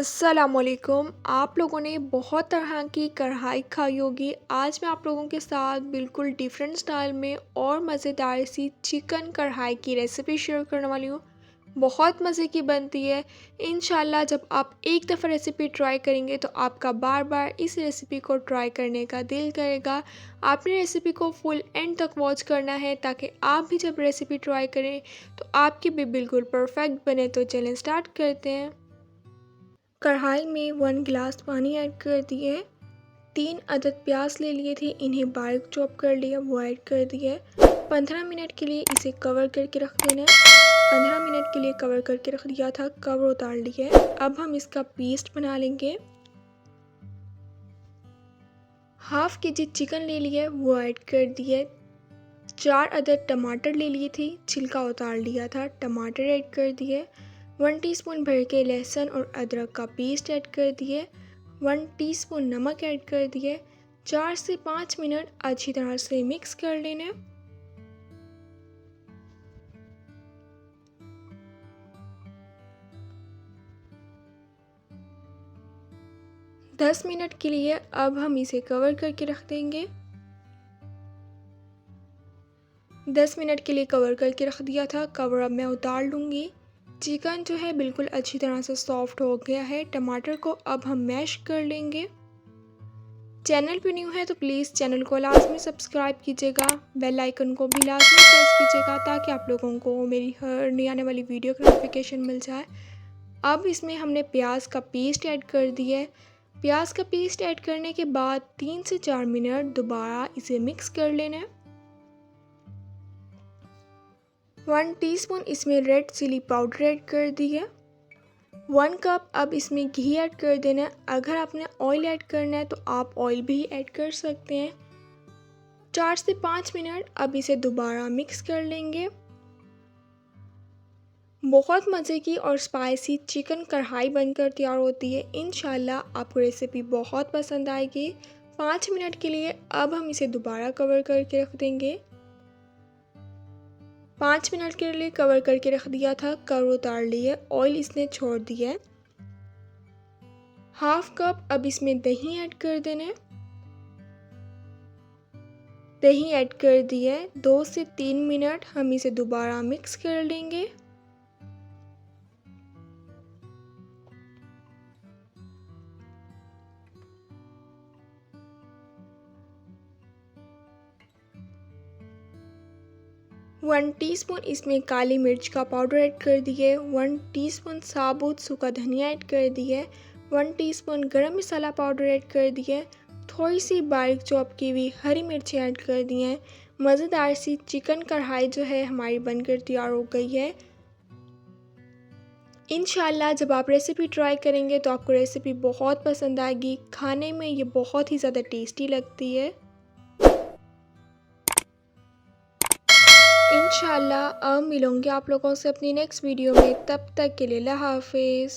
अस्सलामुअलैकुम। आप लोगों ने बहुत तरह की कढ़ाई खाई होगी। आज मैं आप लोगों के साथ बिल्कुल डिफरेंट स्टाइल में और मज़ेदार सी चिकन कढ़ाई की रेसिपी शेयर करने वाली हूँ। बहुत मज़े की बनती है। इंशाल्लाह जब आप एक दफ़ा रेसिपी ट्राई करेंगे तो आपका बार बार इस रेसिपी को ट्राई करने का दिल करेगा। आपने रेसिपी को फुल एंड तक वॉच करना है ताकि आप भी जब रेसिपी ट्राई करें तो आपकी भी बिल्कुल परफेक्ट बने। तो चलें स्टार्ट करते हैं। कढ़ाई में 1 गिलास पानी ऐड कर दिए। 3 अदद प्याज ले लिए थे, इन्हें बारीक चॉप कर लिया, वो ऐड कर दिए। 15 मिनट के लिए इसे कवर करके रख देना है। 15 मिनट के लिए कवर करके रख दिया था, कवर उतार लिया है। अब हम इसका पेस्ट बना लेंगे। हाफ के जी चिकन ले लिया, वो ऐड कर दिए। 4 अदद टमाटर ले लिए थे, छिलका उतार लिया था, टमाटर ऐड कर दिए। 1 टीस्पून भर के लहसुन और अदरक का पेस्ट ऐड कर दिए। 1 टीस्पून नमक ऐड कर दिए। 4 से 5 मिनट अच्छी तरह से मिक्स कर लेना। दस मिनट के लिए अब हम इसे कवर करके रख देंगे। 10 मिनट के लिए कवर करके रख दिया था, कवर अब मैं उतार लूँगी। चिकन जो है बिल्कुल अच्छी तरह से सॉफ्ट हो गया है। टमाटर को अब हम मैश कर लेंगे। चैनल पे न्यू है तो प्लीज़ चैनल को लाजमी सब्सक्राइब कीजिएगा, बेल आइकन को भी लाजमी प्रेस कीजिएगा ताकि आप लोगों को मेरी हर नई आने वाली वीडियो की नोटिफिकेशन मिल जाए। अब इसमें हमने प्याज का पेस्ट ऐड कर दिया है। प्याज का पेस्ट ऐड करने के बाद 3 से 4 मिनट दोबारा इसे मिक्स कर लेना है। 1 टीस्पून इसमें रेड चिली पाउडर ऐड कर दिया। 1 कप अब इसमें घी ऐड कर देना है। अगर आपने ऑयल ऐड करना है तो आप ऑयल भी ऐड कर सकते हैं। 4 से 5 मिनट अब इसे दोबारा मिक्स कर लेंगे। बहुत मज़े की और स्पाइसी चिकन कढ़ाई बनकर तैयार होती है। इंशाल्लाह आपको रेसिपी बहुत पसंद आएगी। 5 मिनट के लिए अब हम इसे दोबारा कवर करके रख देंगे। 5 मिनट के लिए कवर करके रख दिया था, कवर उतार लिए, ऑयल इसने छोड़ दिया है। हाफ कप अब इसमें दही ऐड कर देना है। दही ऐड कर दिया है। 2 से 3 मिनट हम इसे दोबारा मिक्स कर लेंगे। वन टीस्पून इसमें काली मिर्च का पाउडर ऐड कर दिए। 1 टीस्पून साबुत सूखा धनिया ऐड कर दिए। 1 टीस्पून गरम मसाला पाउडर ऐड कर दिए। थोड़ी सी बारीक चॉप की हुई हरी मिर्ची ऐड कर दी हैं। मज़ेदार सी चिकन कढ़ाई जो है हमारी बनकर तैयार हो गई है। इंशाल्लाह जब आप रेसिपी ट्राई करेंगे तो आपको रेसिपी बहुत पसंद आएगी। खाने में ये बहुत ही ज़्यादा टेस्टी लगती है। इंशाल्लाह अब मिलूँगी आप लोगों से अपनी नेक्स्ट वीडियो में। तब तक के लिए अल्लाह हाफिज़।